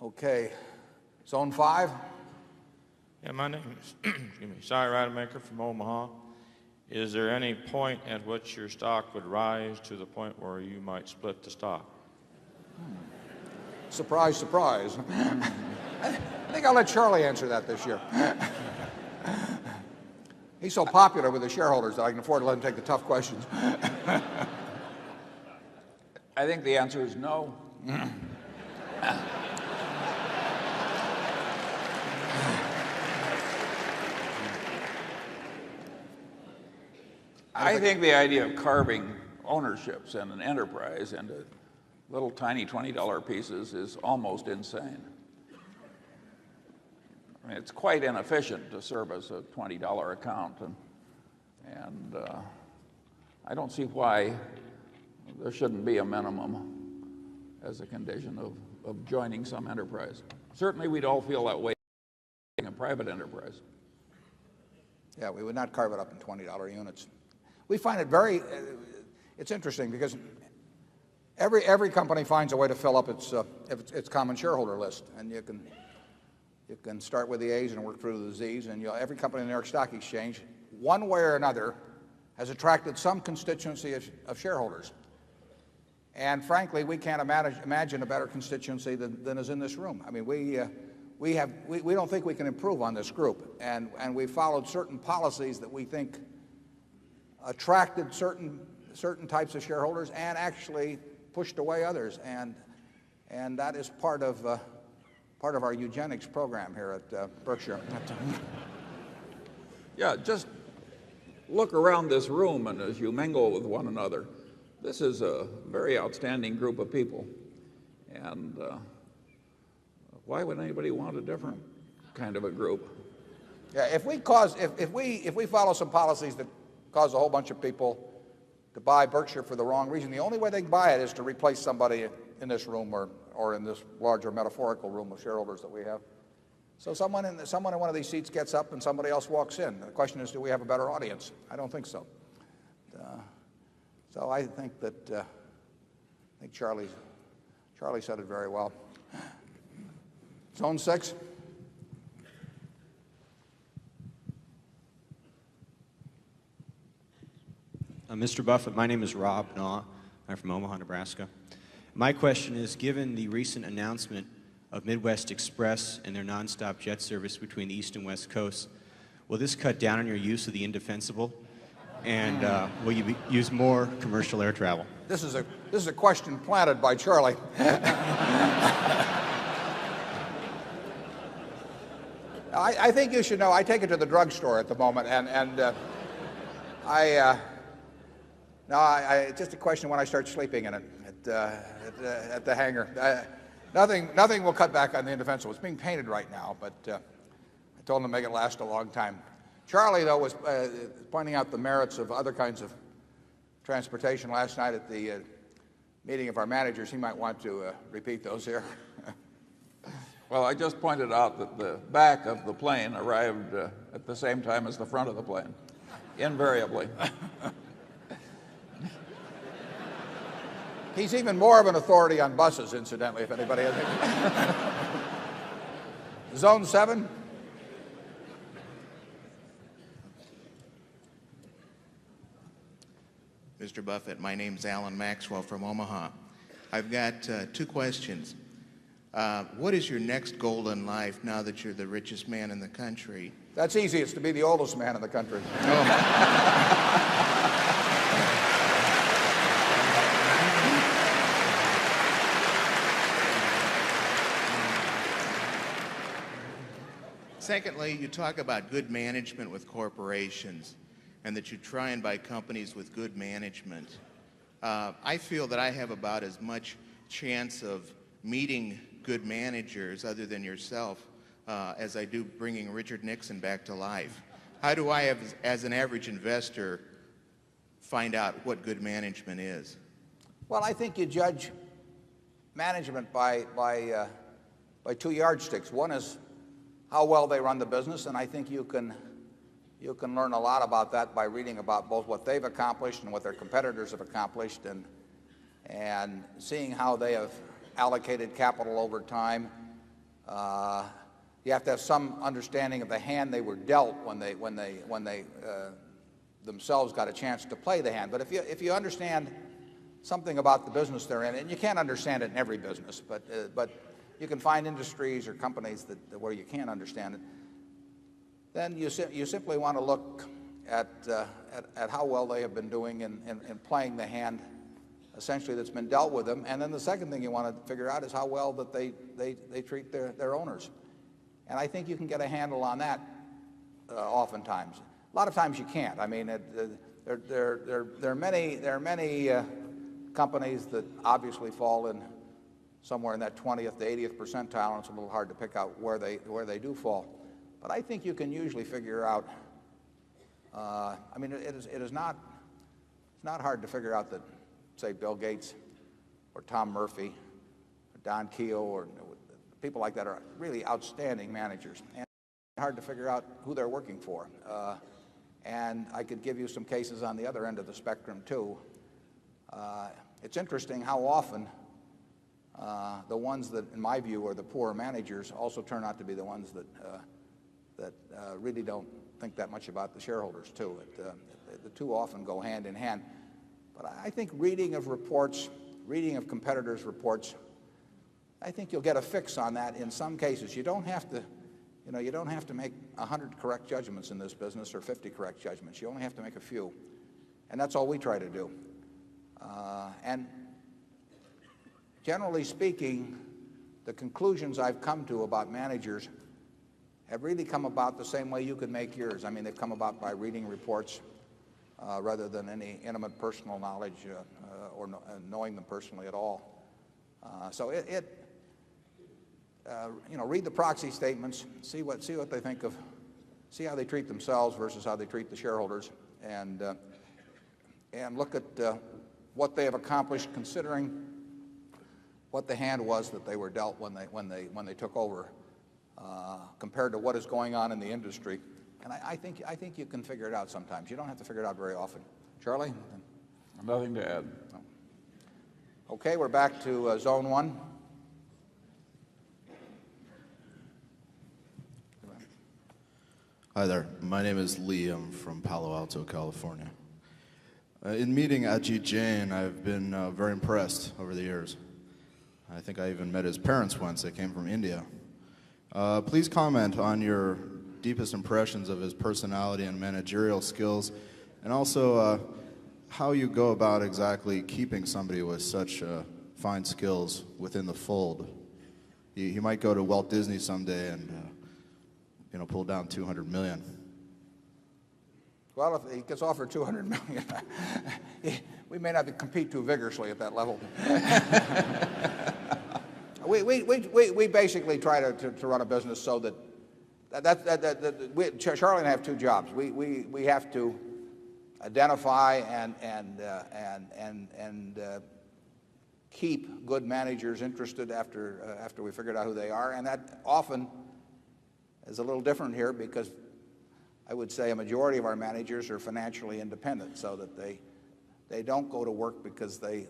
Okay. Zone 5? Yeah, my name is excuse me, Cy Rademacher from Omaha. Is there any point at which your stock would rise to the point where you might split the stock? Surprise, surprise. I think I'll let Charlie answer that this year. He's so popular with the shareholders that I can afford to let him take the tough questions. I think the answer is no. I think the idea of carving ownerships in an enterprise into little tiny $20 pieces is almost insane. I mean, it's quite inefficient to service a $20 account, and I don't see why there shouldn't be a minimum as a condition of joining some enterprise. Certainly, we'd all feel that way in a private enterprise. Yeah, we would not carve it up in $20 units. We find it very, it's interesting because every company finds a way to fill up its common shareholder list, and you can start with the A's and work through to the Z's, and every company in the New York Stock Exchange, one way or another, has attracted some constituency of shareholders. And frankly, we can't imagine a better constituency than is in this room. I mean, we don't think we can improve on this group, and we followed certain policies that we think attracted certain types of shareholders and actually pushed away others, and that is part of our eugenics program here at Berkshire. Yeah, just look around this room, and as you mingle with one another, this is a very outstanding group of people, and why would anybody want a different kind of a group? Yeah, if we follow some policies that cause a whole bunch of people to buy Berkshire for the wrong reason, the only way they can buy it is to replace somebody in this room or in this larger metaphorical room of shareholders that we have. So someone in one of these seats gets up and somebody else walks in. The question is, do we have a better audience? I don't think so. So I think that I think Charlie said it very well. Zone 6. Mr. Buffett, my name is Rob Naw. I'm from Omaha, Nebraska. My question is, given the recent announcement of Midwest Express and their nonstop jet service between the East and West Coasts, will this cut down on your use of the indefensible? And will you use more commercial air travel? This is a question planted by Charlie. I think you should know. I take it to the drugstore at the moment, and it's just a question when I start sleeping in it at the hangar. Nothing will cut back on the indefensible. It's being painted right now, but I told him to make it last a long time. Charlie, though, was pointing out the merits of other kinds of transportation last night at the meeting of our managers. He might want to repeat those here. Well, I just pointed out that the back of the plane arrived at the same time as the front of the plane, invariably. He's even more of an authority on buses, incidentally, if anybody has. Zone 7. Mr. Buffett, my name's Alan Maxwell from Omaha. I've got two questions. What is your next goal in life now that you're the richest man in the country? That's easy. It's to be the oldest man in the country. Secondly, you talk about good management with corporations and that you try and buy companies with good management. I feel that I have about as much chance of meeting good managers other than yourself as I do bringing Richard Nixon back to life. How do I, as an average investor, find out what good management is? Well, I think you judge management by two yardsticks. One is how well they run the business, and I think you can learn a lot about that by reading about both what they've accomplished and what their competitors have accomplished, and seeing how they have allocated capital over time You have to have some understanding of the hand they were dealt when they themselves got a chance to play the hand. But if you understand something about the business they're in, and you can't understand it in every business, but you can find industries or companies where you can't understand it, then you simply want to look at how well they have been doing in playing the hand essentially that's been dealt with them. And then the second thing you want to figure out is how well that they treat their owners. And I think you can get a handle on that oftentimes. A lot of times you can't. I mean, there are many companies that obviously fall in somewhere in that 20th to 80th percentile, and it's a little hard to pick out where they do fall. But I think you can usually figure out. I mean, it's not hard to figure out that, say, Bill Gates or Tom Murphy or Don Keogh or people like that are really outstanding managers, and it's hard to figure out who they're working for. And I could give you some cases on the other end of the spectrum too. It's interesting how often the ones that, in my view, are the poor managers also turn out to be the ones that really don't think that much about the shareholders too. The two often go hand in hand. But I think reading of reports, reading of competitors' reports, I think you'll get a fix on that in some cases. You don't have to make 100 correct judgments in this business or 50 correct judgments. You only have to make a few. And that's all we try to do. And generally speaking, the conclusions I've come to about managers have really come about the same way you could make yours. I mean, they've come about by reading reports rather than any intimate personal knowledge or knowing them personally at all. So read the proxy statements, see what they think of, see how they treat themselves versus how they treat the shareholders, and look at what they have accomplished considering what the hand was that they were dealt when they took over, compared to what is going on in the industry. And I think you can figure it out sometimes. You don't have to figure it out very often. Charlie? Nothing to add. No. Okay, we're back to zone one. Hi there. My name is Lee. I'm from Palo Alto, California. In meeting Ajit Jain, I've been very impressed over the years. I think I even met his parents once. They came from India. Please comment on your deepest impressions of his personality and managerial skills, and also how you go about exactly keeping somebody with such fine skills within the fold. He might go to Walt Disney someday and pull down $200 million. Well, if he gets offered $200 million, we may not compete too vigorously at that level. We basically try to run a business so that Charlie and I have two jobs. We have to identify and keep good managers interested after we figured out who they are, and that often is a little different here because I would say a majority of our managers are financially independent, so that they don't go to work because they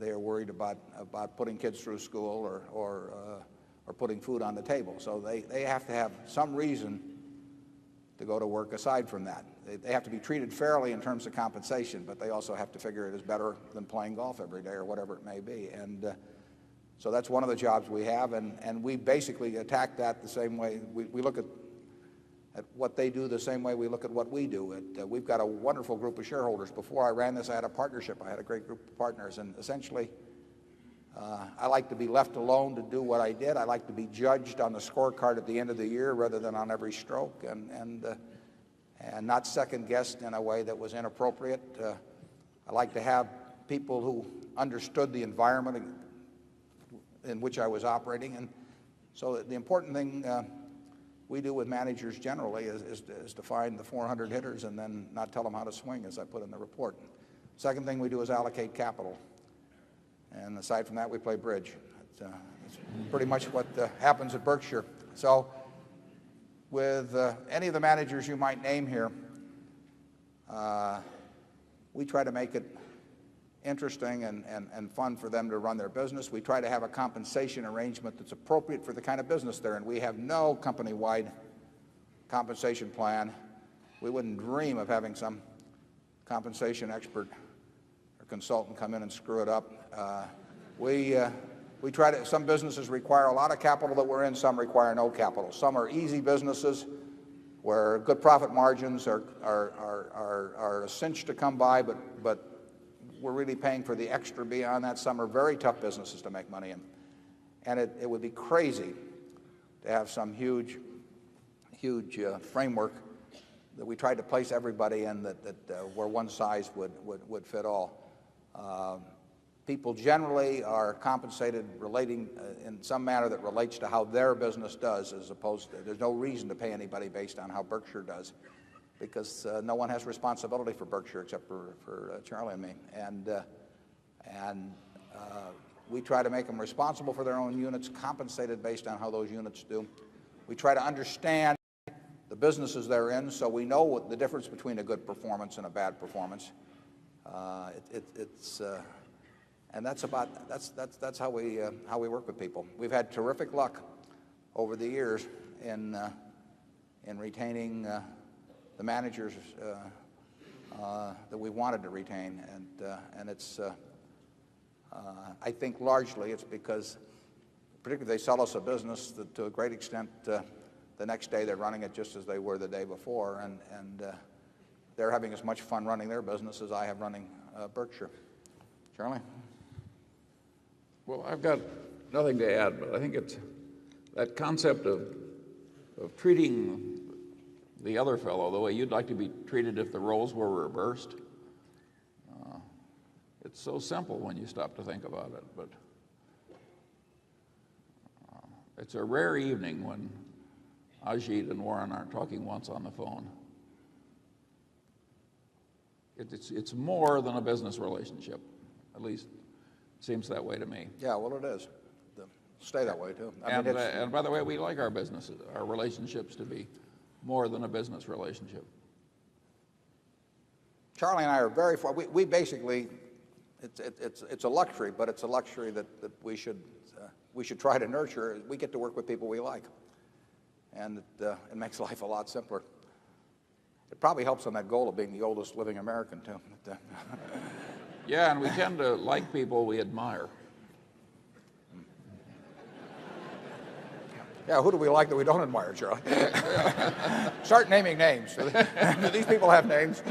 are worried about putting kids through school or putting food on the table. So they have to have some reason to go to work aside from that. They have to be treated fairly in terms of compensation, but they also have to figure it is better than playing golf every day or whatever it may be. And so that's one of the jobs we have, and we basically attack that the same way. We look at what they do the same way we look at what we do. We've got a wonderful group of shareholders. Before I ran this, I had a partnership. I had a great group of partners, and essentially I like to be left alone to do what I did. I like to be judged on the scorecard at the end of the year rather than on every stroke, and not second-guessed in a way that was inappropriate. I like to have people who understood the environment in which I was operating. And so the important thing we do with managers generally is to find the 400 hitters and then not tell them how to swing, as I put in the report. Second thing we do is allocate capital. And aside from that, we play bridge. It's pretty much what happens at Berkshire. So with any of the managers you might name here, we try to make it interesting and fun for them to run their business. We try to have a compensation arrangement that's appropriate for the kind of business they're in. We have no company-wide compensation plan. We wouldn't dream of having some compensation expert or consultant come in and screw it up. We try to, some businesses require a lot of capital that we're in, some require no capital. Some are easy businesses where good profit margins are a cinch to come by, but we're really paying for the extra beyond that. Some are very tough businesses to make money in. And it would be crazy to have some huge framework that we tried to place everybody in that where one size would fit all. People generally are compensated relating in some manner that relates to how their business does, as opposed to, there's no reason to pay anybody based on how Berkshire does, because no one has responsibility for Berkshire except for Charlie and me. And we try to make them responsible for their own units, compensated based on how those units do. We try to understand the businesses they're in, so we know what the difference between a good performance and a bad performance. And that's how we work with people. We've had terrific luck over the years in retaining the managers that we wanted to retain, and it's I think largely it's because, particularly if they sell us a business that to a great extent the next day they're running it just as they were the day before, and they're having as much fun running their business as I have running Berkshire. Charlie? Well, I've got nothing to add, but I think it's that concept of treating the other fellow the way you'd like to be treated if the roles were reversed. It's so simple when you stop to think about it, but it's a rare evening when Ajit and Warren aren't talking once on the phone. It's more than a business relationship, at least it seems that way to me. Yeah, well, it is. Stay that way too. And by the way, we like our businesses, our relationships to be more than a business relationship. Charlie and I are very far. We basically, it's a luxury, but it's a luxury that we should try to nurture. We get to work with people we like, and it makes life a lot simpler. It probably helps on that goal of being the oldest living American too. Yeah, and we tend to like people we admire. Yeah, who do we like that we don't admire, Charlie? Start naming names. Do these people have names?